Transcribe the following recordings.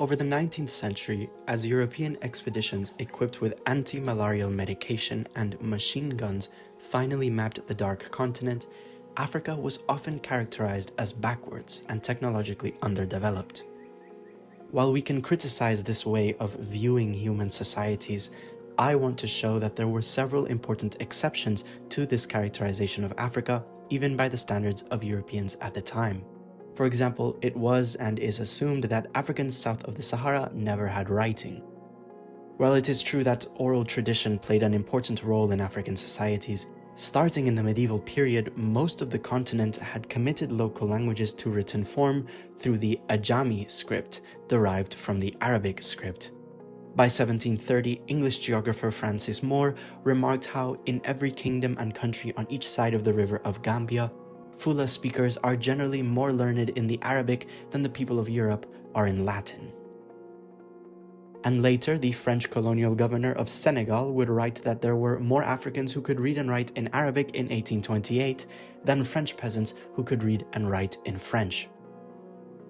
Over the 19th century, as European expeditions equipped with anti-malarial medication and machine guns finally mapped the Dark Continent, Africa was often characterized as backwards and technologically underdeveloped. While we can criticize this way of viewing human societies, I want to show that there were several important exceptions to this characterization of Africa, even by the standards of Europeans at the time. For example, it was and is assumed that Africans south of the Sahara never had writing. While it is true that oral tradition played an important role in African societies, starting in the medieval period, most of the continent had committed local languages to written form through the Ajami script, derived from the Arabic script. By 1730, English geographer Francis Moore remarked how in every kingdom and country on each side of the river of Gambia, Fula speakers are generally more learned in the Arabic than the people of Europe are in Latin. And later, the French colonial governor of Senegal would write that there were more Africans who could read and write in Arabic in 1828 than French peasants who could read and write in French.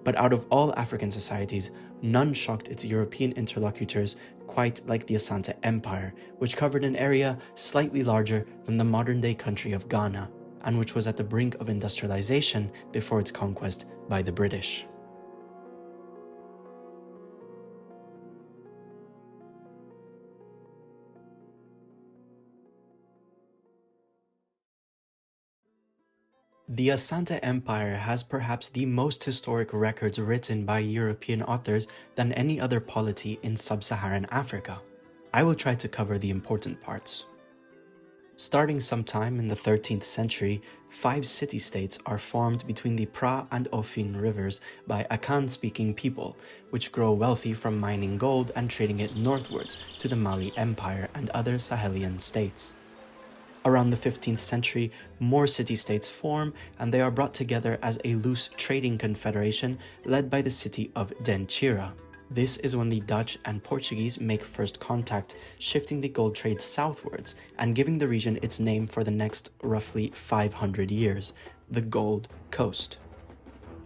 But out of all African societies, none shocked its European interlocutors quite like the Asante Empire, which covered an area slightly larger than the modern-day country of Ghana, and which was at the brink of industrialization before its conquest by the British. The Asante Empire has perhaps the most historic records written by European authors than any other polity in sub-Saharan Africa. I will try to cover the important parts. Starting sometime in the 13th century, 5 city-states are formed between the Pra and Ofin rivers by Akan-speaking people, which grow wealthy from mining gold and trading it northwards to the Mali Empire and other Sahelian states. Around the 15th century, more city-states form, and they are brought together as a loose trading confederation led by the city of Denchira. This is when the Dutch and Portuguese make first contact, shifting the gold trade southwards and giving the region its name for the next roughly 500 years, the Gold Coast.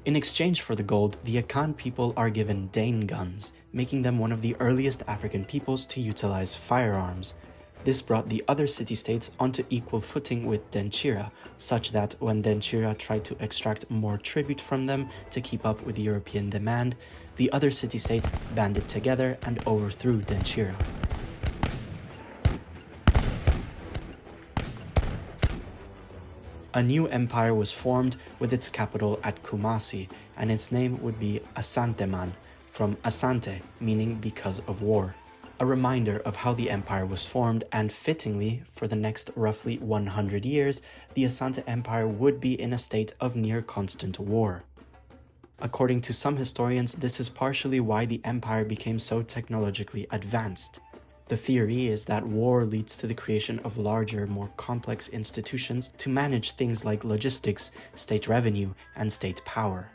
In exchange for the gold, the Akan people are given Dane guns, making them one of the earliest African peoples to utilize firearms. This brought the other city-states onto equal footing with Denchira, such that when Denchira tried to extract more tribute from them to keep up with European demand, the other city-states banded together and overthrew Denchira. A new empire was formed with its capital at Kumasi, and its name would be Asanteman, from Asante, meaning because of war. A reminder of how the empire was formed, and fittingly, for the next roughly 100 years, the Asante Empire would be in a state of near constant war. According to some historians, this is partially why the empire became so technologically advanced. The theory is that war leads to the creation of larger, more complex institutions to manage things like logistics, state revenue, and state power.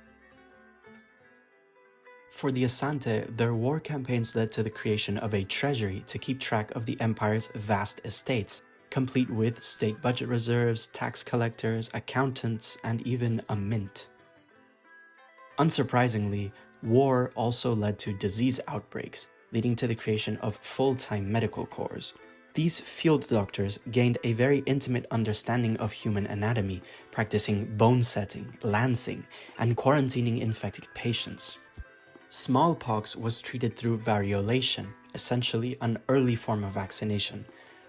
For the Asante, their war campaigns led to the creation of a treasury to keep track of the empire's vast estates, complete with state budget reserves, tax collectors, accountants, and even a mint. Unsurprisingly, war also led to disease outbreaks, leading to the creation of full-time medical corps. These field doctors gained a very intimate understanding of human anatomy, practicing bone setting, lancing, and quarantining infected patients. Smallpox was treated through variolation, essentially an early form of vaccination,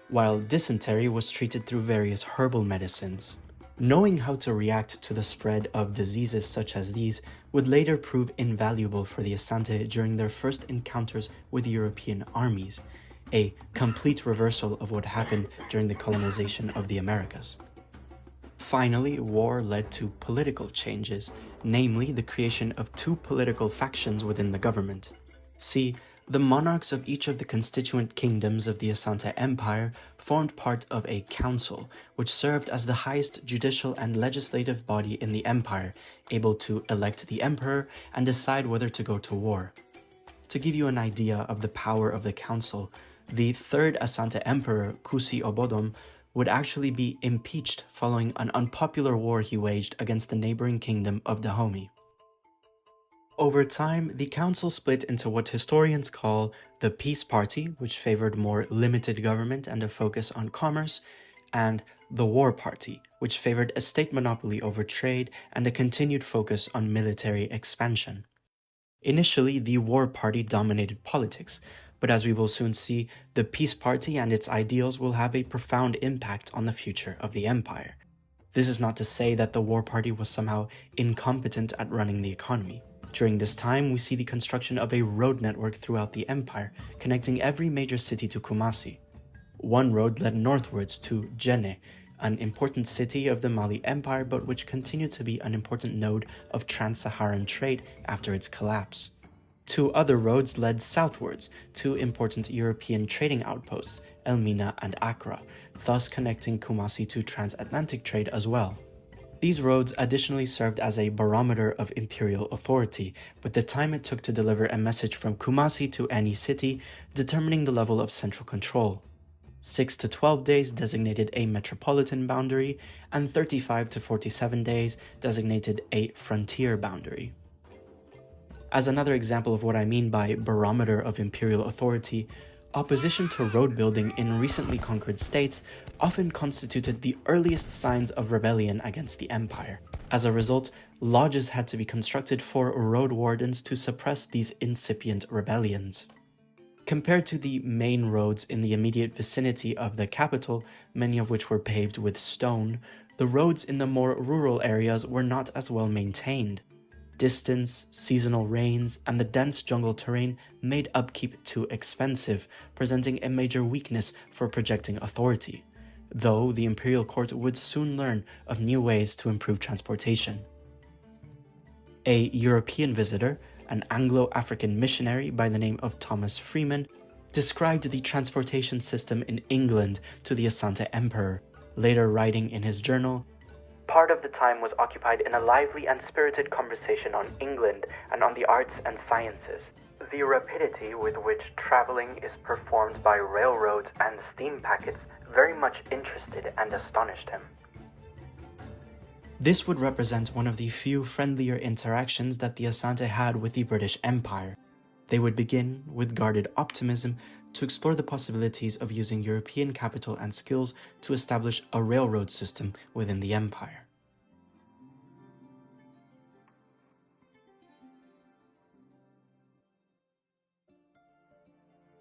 while dysentery was treated through various herbal medicines. Knowing how to react to the spread of diseases such as these would later prove invaluable for the Asante during their first encounters with European armies, a complete reversal of what happened during the colonization of the Americas. Finally, war led to political changes, namely the creation of 2 political factions within the government. See, the monarchs of each of the constituent kingdoms of the Asante Empire formed part of a council, which served as the highest judicial and legislative body in the empire, able to elect the emperor and decide whether to go to war. To give you an idea of the power of the council, the third Asante emperor, Kusi Obodom, would actually be impeached following an unpopular war he waged against the neighboring kingdom of Dahomey. Over time, the council split into what historians call the Peace Party, which favored more limited government and a focus on commerce, and the War Party, which favored a state monopoly over trade and a continued focus on military expansion. Initially, the War Party dominated politics, but as we will soon see, the Peace Party and its ideals will have a profound impact on the future of the empire. This is not to say that the War Party was somehow incompetent at running the economy. During this time, we see the construction of a road network throughout the empire, connecting every major city to Kumasi. One road led northwards to Djenné, an important city of the Mali Empire but which continued to be an important node of trans-Saharan trade after its collapse. Two other roads led southwards to important European trading outposts, Elmina and Accra, thus connecting Kumasi to transatlantic trade as well. These roads additionally served as a barometer of imperial authority, with the time it took to deliver a message from Kumasi to any city determining the level of central control. 6 to 12 days designated a metropolitan boundary, and 35 to 47 days designated a frontier boundary. As another example of what I mean by barometer of imperial authority, opposition to road building in recently conquered states often constituted the earliest signs of rebellion against the empire. As a result, lodges had to be constructed for road wardens to suppress these incipient rebellions. Compared to the main roads in the immediate vicinity of the capital, many of which were paved with stone, the roads in the more rural areas were not as well maintained. Distance, seasonal rains, and the dense jungle terrain made upkeep too expensive, presenting a major weakness for projecting authority, though the imperial court would soon learn of new ways to improve transportation. A European visitor, an Anglo-African missionary by the name of Thomas Freeman, described the transportation system in England to the Asante Emperor, later writing in his journal, "Part of the time was occupied in a lively and spirited conversation on England and on the arts and sciences. The rapidity with which traveling is performed by railroads and steam packets very much interested and astonished him." This would represent one of the few friendlier interactions that the Asante had with the British Empire. They would begin with guarded optimism to explore the possibilities of using European capital and skills to establish a railroad system within the empire.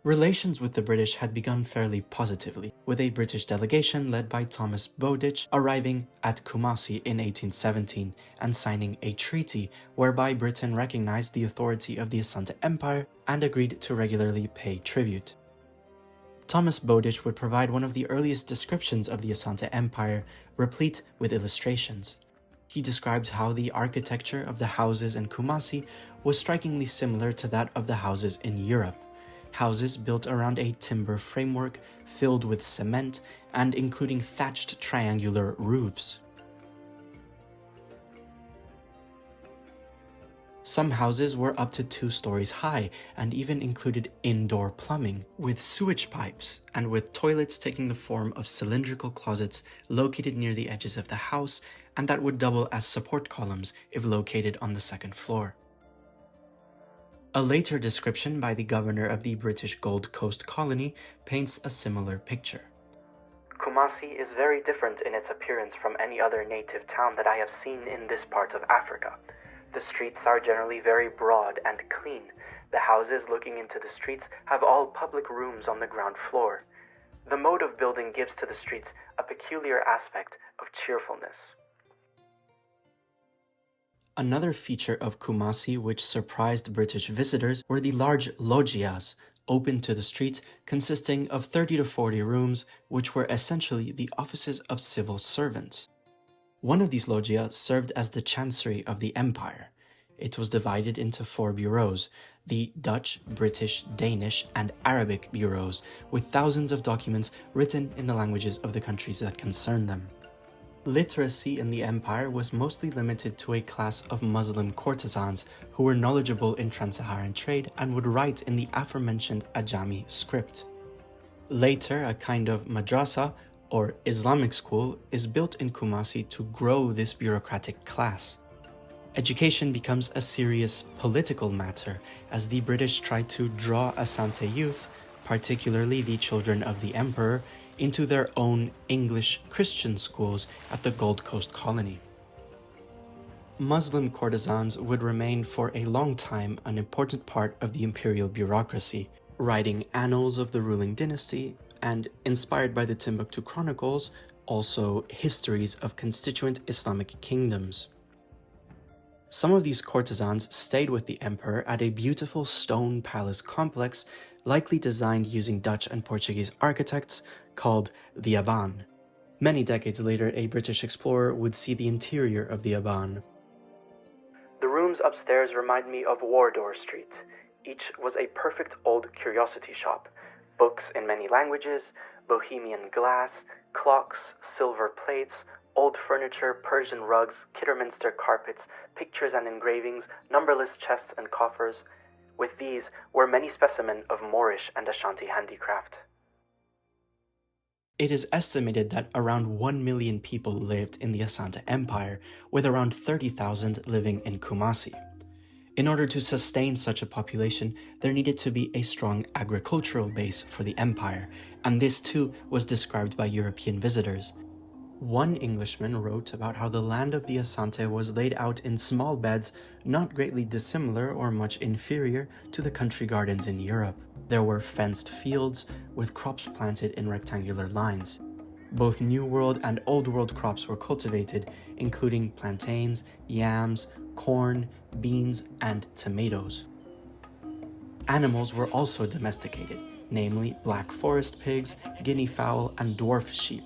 Relations with the British had begun fairly positively, with a British delegation led by Thomas Bowditch arriving at Kumasi in 1817 and signing a treaty whereby Britain recognized the authority of the Asante Empire and agreed to regularly pay tribute. Thomas Bowditch would provide one of the earliest descriptions of the Asante Empire, replete with illustrations. He describes how the architecture of the houses in Kumasi was strikingly similar to that of the houses in Europe. Houses built around a timber framework filled with cement and including thatched triangular roofs. Some houses were up to 2 stories high and even included indoor plumbing, with sewage pipes and with toilets taking the form of cylindrical closets located near the edges of the house and that would double as support columns if located on the 2nd floor. A later description by the governor of the British Gold Coast colony paints a similar picture. "Kumasi is very different in its appearance from any other native town that I have seen in this part of Africa. The streets are generally very broad and clean. The houses looking into the streets have all public rooms on the ground floor. The mode of building gives to the streets a peculiar aspect of cheerfulness." Another feature of Kumasi which surprised British visitors were the large loggias, open to the streets, consisting of 30 to 40 rooms, which were essentially the offices of civil servants. One of these loggias served as the chancery of the empire. It was divided into 4 bureaus, the Dutch, British, Danish, and Arabic bureaus, with thousands of documents written in the languages of the countries that concerned them. Literacy in the empire was mostly limited to a class of Muslim courtesans who were knowledgeable in trans-Saharan trade and would write in the aforementioned Ajami script. Later, a kind of madrasa, or Islamic school, is built in Kumasi to grow this bureaucratic class. Education becomes a serious political matter as the British try to draw Asante youth, particularly the children of the emperor, into their own English Christian schools at the Gold Coast colony. Muslim courtesans would remain for a long time an important part of the imperial bureaucracy, writing annals of the ruling dynasty and, inspired by the Timbuktu Chronicles, also histories of constituent Islamic kingdoms. Some of these courtesans stayed with the emperor at a beautiful stone palace complex likely designed using Dutch and Portuguese architects called the Aban. Many decades later, a British explorer would see the interior of the Aban. The rooms upstairs remind me of Wardour Street. Each was a perfect old curiosity shop. Books in many languages, Bohemian glass, clocks, silver plates, old furniture, Persian rugs, Kidderminster carpets, pictures and engravings, numberless chests and coffers. With these were many specimens of Moorish and Ashanti handicraft. It is estimated that around 1 million people lived in the Asante Empire, with around 30,000 living in Kumasi. In order to sustain such a population, there needed to be a strong agricultural base for the empire, and this too was described by European visitors. One Englishman wrote about how the land of the Asante was laid out in small beds, not greatly dissimilar or much inferior to the country gardens in Europe. There were fenced fields with crops planted in rectangular lines. Both New World and Old World crops were cultivated, including plantains, yams, corn, beans, and tomatoes. Animals were also domesticated, namely black forest pigs, guinea fowl, and dwarf sheep.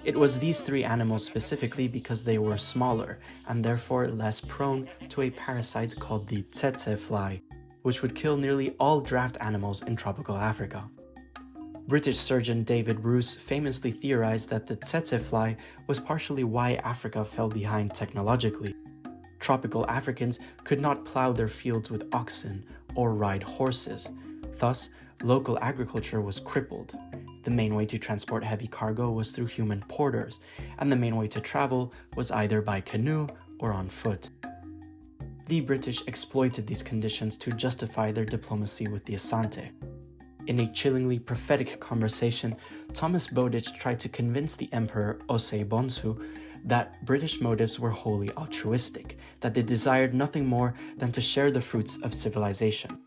It was these three animals specifically because they were smaller and therefore less prone to a parasite called the tsetse fly, which would kill nearly all draft animals in tropical Africa. British surgeon David Bruce famously theorized that the tsetse fly was partially why Africa fell behind technologically. Tropical Africans could not plow their fields with oxen or ride horses. Thus, local agriculture was crippled. The main way to transport heavy cargo was through human porters, and the main way to travel was either by canoe or on foot. The British exploited these conditions to justify their diplomacy with the Asante. In a chillingly prophetic conversation, Thomas Bowditch tried to convince the Emperor Osei Bonsu that British motives were wholly altruistic, that they desired nothing more than to share the fruits of civilization.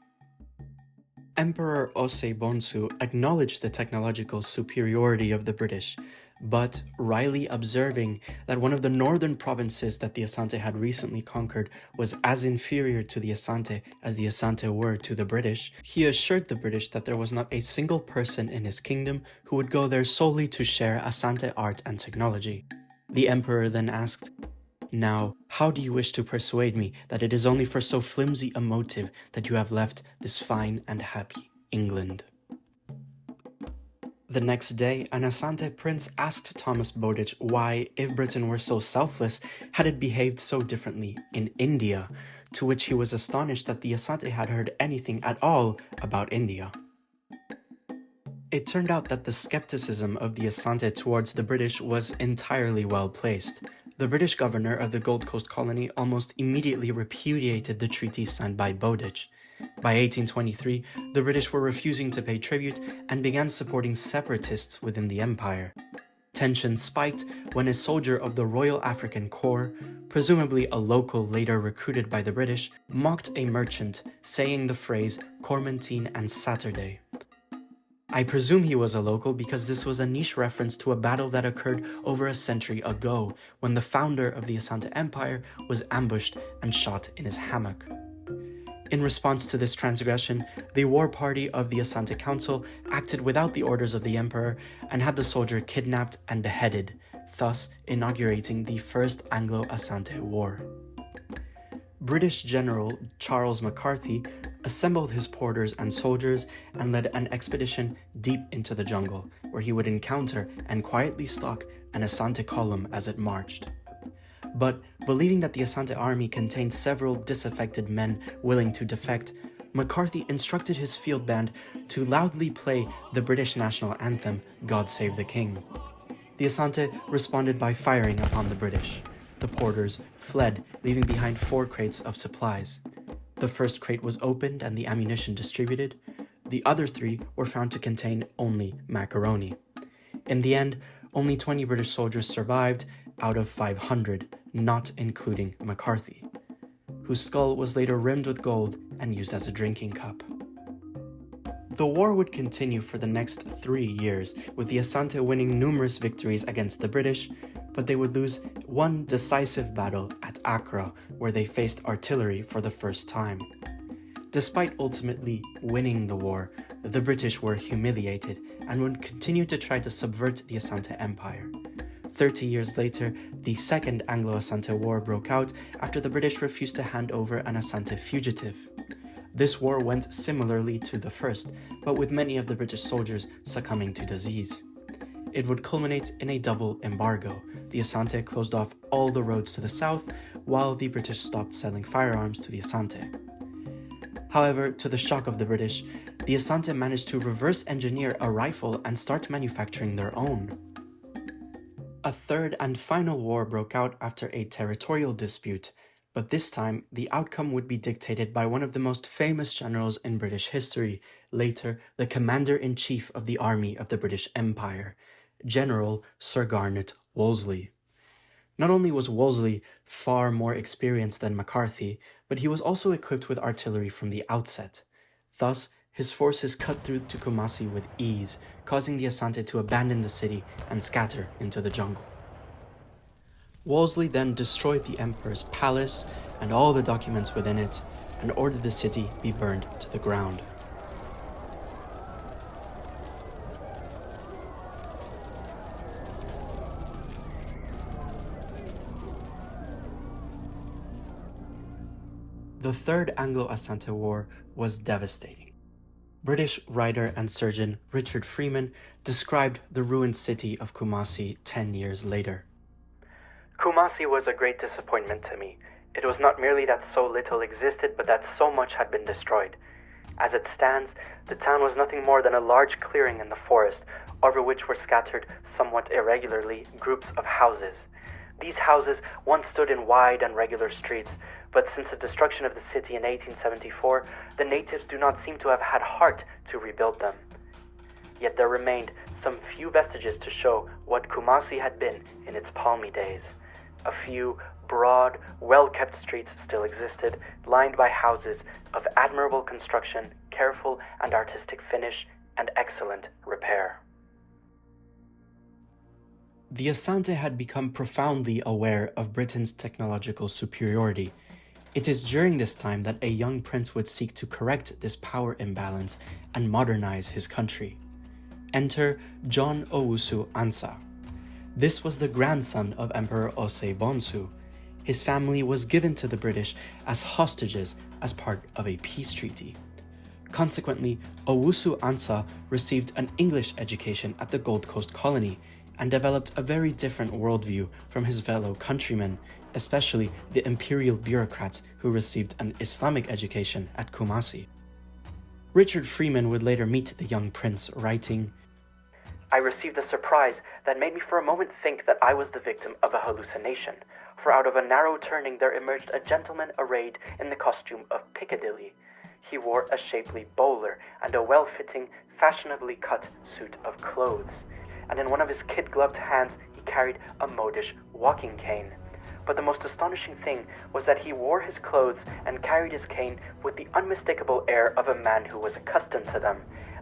Emperor Osei Bonsu acknowledged the technological superiority of the British, but wryly observing that one of the northern provinces that the Asante had recently conquered was as inferior to the Asante as the Asante were to the British, he assured the British that there was not a single person in his kingdom who would go there solely to share Asante art and technology. The emperor then asked, "Now, how do you wish to persuade me that it is only for so flimsy a motive that you have left this fine and happy England?" The next day, an Asante prince asked Thomas Bowditch why, if Britain were so selfless, had it behaved so differently in India, to which he was astonished that the Asante had heard anything at all about India. It turned out that the skepticism of the Asante towards the British was entirely well placed. The British governor of the Gold Coast colony almost immediately repudiated the treaty signed by Bowditch. By 1823, the British were refusing to pay tribute and began supporting separatists within the empire. Tension spiked when a soldier of the Royal African Corps, presumably a local later recruited by the British, mocked a merchant, saying the phrase "Cormantine and Saturday." I presume he was a local because this was a niche reference to a battle that occurred over a century ago, when the founder of the Asante Empire was ambushed and shot in his hammock. In response to this transgression, the war party of the Asante Council acted without the orders of the emperor and had the soldier kidnapped and beheaded, thus inaugurating the First Anglo-Asante War. British General Charles McCarthy assembled his porters and soldiers and led an expedition deep into the jungle, where he would encounter and quietly stalk an Asante column as it marched. But believing that the Asante army contained several disaffected men willing to defect, McCarthy instructed his field band to loudly play the British national anthem, "God Save the King." The Asante responded by firing upon the British. the porters fled, leaving behind 4 crates of supplies. The first crate was opened and the ammunition distributed. The other 3 were found to contain only macaroni. In the end, only 20 British soldiers survived out of 500, not including McCarthy, whose skull was later rimmed with gold and used as a drinking cup. The war would continue for the next 3 years, with the Asante winning numerous victories against the British, but they would lose one decisive battle at Accra, where they faced artillery for the first time. Despite ultimately winning the war, the British were humiliated and would continue to try to subvert the Asante Empire. 30 years later, the Second Anglo-Asante War broke out after the British refused to hand over an Asante fugitive. This war went similarly to the first, but with many of the British soldiers succumbing to disease. It would culminate in a double embargo. The Asante closed off all the roads to the south, while the British stopped selling firearms to the Asante. However, to the shock of the British, the Asante managed to reverse engineer a rifle and start manufacturing their own. A third and final war broke out after a territorial dispute, but this time the outcome would be dictated by one of the most famous generals in British history, later the Commander-in-Chief of the Army of the British Empire, General Sir Garnet Wolseley. Not only was Wolseley far more experienced than McCarthy, but he was also equipped with artillery from the outset. Thus, his forces cut through to Kumasi with ease, causing the Asante to abandon the city and scatter into the jungle. Wolseley then destroyed the emperor's palace and all the documents within it, and ordered the city be burned to the ground. The Third Anglo-Asante War was devastating. British writer and surgeon Richard Freeman described the ruined city of Kumasi 10 years later. Kumasi was a great disappointment to me. It was not merely that so little existed, but that so much had been destroyed. As it stands, the town was nothing more than a large clearing in the forest, over which were scattered somewhat irregularly groups of houses. These houses once stood in wide and regular streets, but since the destruction of the city in 1874, the natives do not seem to have had heart to rebuild them. Yet there remained some few vestiges to show what Kumasi had been in its palmy days. A few broad, well-kept streets still existed, lined by houses of admirable construction, careful and artistic finish, and excellent repair. The Asante had become profoundly aware of Britain's technological superiority. It is during this time that a young prince would seek to correct this power imbalance and modernize his country. Enter John Owusu Ansah. This was the grandson of Emperor Osei Bonsu. His family was given to the British as hostages as part of a peace treaty. Consequently, Owusu Ansah received an English education at the Gold Coast colony and developed a very different worldview from his fellow countrymen, especially the imperial bureaucrats who received an Islamic education at Kumasi. Richard Freeman would later meet the young prince, writing, I received a surprise that made me for a moment think that I was the victim of a hallucination, for out of a narrow turning there emerged a gentleman arrayed in the costume of Piccadilly. He wore a shapely bowler and a well-fitting, fashionably cut suit of clothes, and in one of his kid-gloved hands he carried a modish walking cane. But the most astonishing thing was that he wore his clothes and carried his cane with the unmistakable air of a man who was accustomed to them,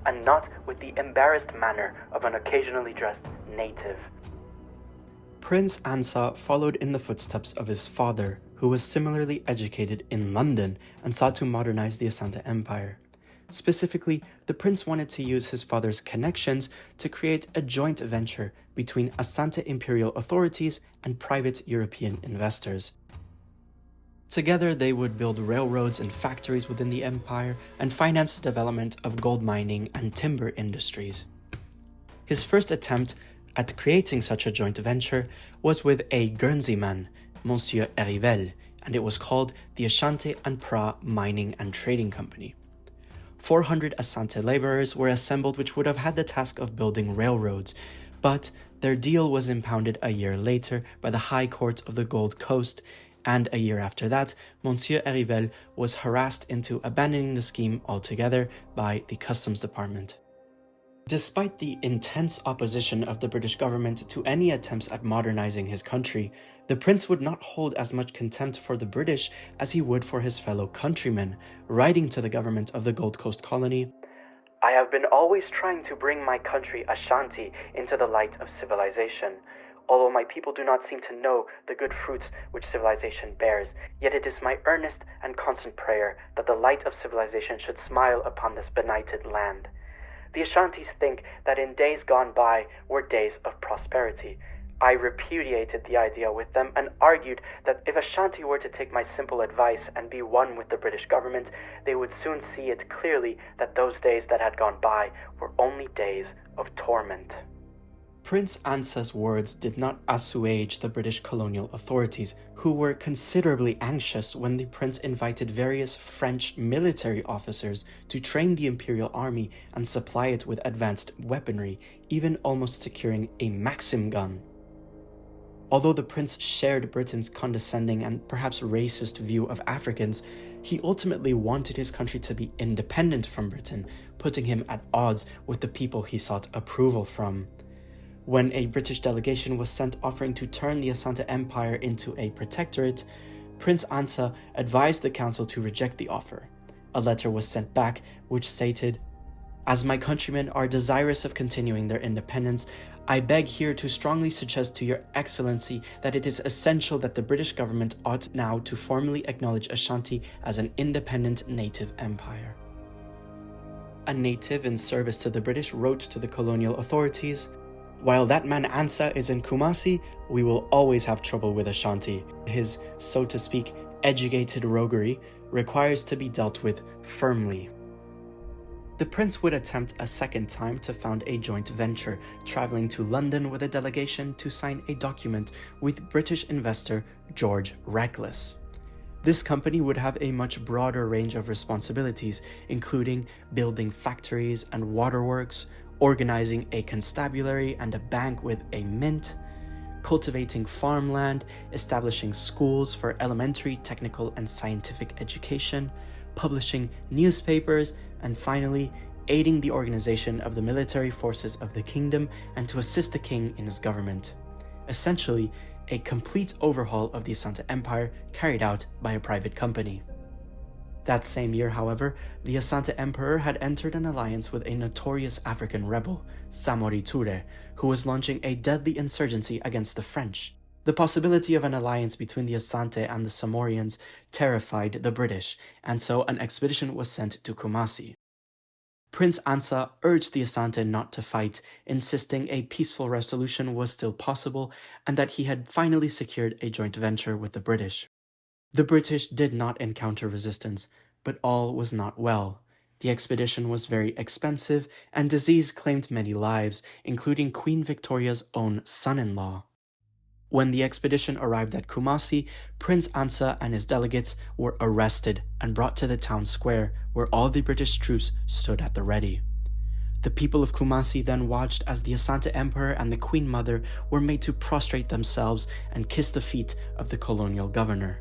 and not with the embarrassed manner of an occasionally dressed native. Prince Ansah followed in the footsteps of his father, who was similarly educated in London and sought to modernize the Asante Empire. Specifically, the prince wanted to use his father's connections to create a joint venture between Asante imperial authorities and private European investors. Together, they would build railroads and factories within the empire and finance the development of gold mining and timber industries. His first attempt at creating such a joint venture was with a Guernsey man, Monsieur Erivel, and it was called the Ashanti and Pra Mining and Trading Company. 400 Asante laborers were assembled which would have had the task of building railroads, but Their deal was impounded a year later by the High Court of the Gold Coast, and a year after that, Monsieur Erivel was harassed into abandoning the scheme altogether by the Customs Department. Despite the intense opposition of the British government to any attempts at modernizing his country, the prince would not hold as much contempt for the British as he would for his fellow countrymen, writing to the government of the Gold Coast colony, "I have been always trying to bring my country Ashanti into the light of civilization. Although my people do not seem to know the good fruits which civilization bears, yet it is my earnest and constant prayer that the light of civilization should smile upon this benighted land. The Ashantis think that in days gone by were days of prosperity. I repudiated the idea with them and argued that if Ashanti were to take my simple advice and be one with the British government, they would soon see it clearly that those days that had gone by were only days of torment." Prince Ansa's words did not assuage the British colonial authorities, who were considerably anxious when the prince invited various French military officers to train the imperial army and supply it with advanced weaponry, even almost securing a Maxim gun. Although the prince shared Britain's condescending and perhaps racist view of Africans, he ultimately wanted his country to be independent from Britain, putting him at odds with the people he sought approval from. When a British delegation was sent offering to turn the Asante Empire into a protectorate, Prince Ansa advised the council to reject the offer. A letter was sent back which stated, "As my countrymen are desirous of continuing their independence, I beg here to strongly suggest to your excellency that it is essential that the British government ought now to formally acknowledge Ashanti as an independent native empire." A native in service to the British wrote to the colonial authorities, "While that man Ansa is in Kumasi, we will always have trouble with Ashanti. His, so to speak, educated roguery requires to be dealt with firmly." The prince would attempt a second time to found a joint venture, traveling to London with a delegation to sign a document with British investor George Reckless. This company would have a much broader range of responsibilities, including building factories and waterworks, organizing a constabulary and a bank with a mint, cultivating farmland, establishing schools for elementary, technical, and scientific education, publishing newspapers, and finally, aiding the organization of the military forces of the kingdom and to assist the king in his government. Essentially, a complete overhaul of the Asante Empire carried out by a private company. That same year, however, the Asante Emperor had entered an alliance with a notorious African rebel, Samori Toure, who was launching a deadly insurgency against the French. The possibility of an alliance between the Asante and the Samorians terrified the British, and so an expedition was sent to Kumasi. Prince Ansa urged the Asante not to fight, insisting a peaceful resolution was still possible and that he had finally secured a joint venture with the British. The British did not encounter resistance, but all was not well. The expedition was very expensive, and disease claimed many lives, including Queen Victoria's own son-in-law. When the expedition arrived at Kumasi, Prince Ansa and his delegates were arrested and brought to the town square, where all the British troops stood at the ready. The people of Kumasi then watched as the Asante Emperor and the Queen Mother were made to prostrate themselves and kiss the feet of the colonial governor.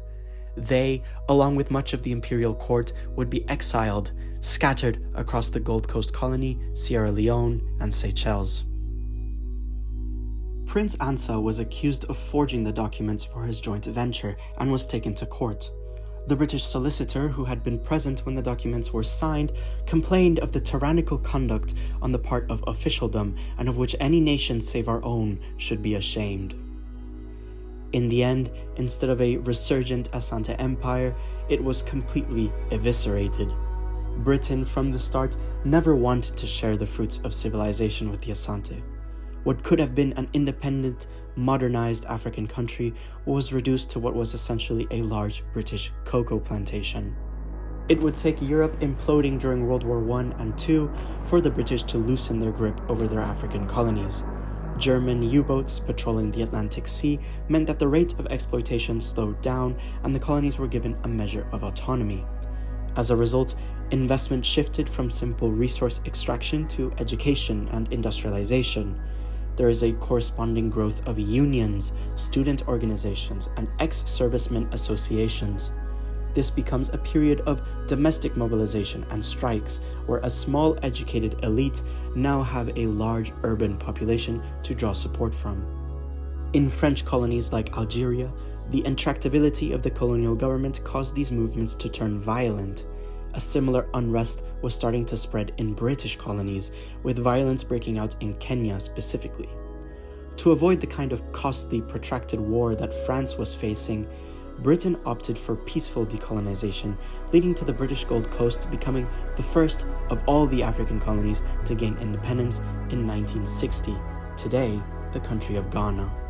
They, along with much of the imperial court, would be exiled, scattered across the Gold Coast colony, Sierra Leone, and Seychelles. Prince Ansa was accused of forging the documents for his joint venture and was taken to court. The British solicitor, who had been present when the documents were signed, complained of the tyrannical conduct on the part of officialdom and of which any nation save our own should be ashamed. In the end, instead of a resurgent Asante Empire, it was completely eviscerated. Britain, from the start, never wanted to share the fruits of civilization with the Asante. What could have been an independent, modernized African country was reduced to what was essentially a large British cocoa plantation. It would take Europe imploding during World War I and II for the British to loosen their grip over their African colonies. German U-boats patrolling the Atlantic Sea meant that the rate of exploitation slowed down and the colonies were given a measure of autonomy. As a result, investment shifted from simple resource extraction to education and industrialization. there is a corresponding growth of unions, student organizations, and ex-servicemen associations. This becomes a period of domestic mobilization and strikes, where a small educated elite now have a large urban population to draw support from. In French colonies like Algeria, the intractability of the colonial government caused these movements to turn violent. A similar unrest was starting to spread in British colonies, with violence breaking out in Kenya specifically. To avoid the kind of costly, protracted war that France was facing, Britain opted for peaceful decolonization, leading to the British Gold Coast becoming the first of all the African colonies to gain independence in 1960, today the country of Ghana.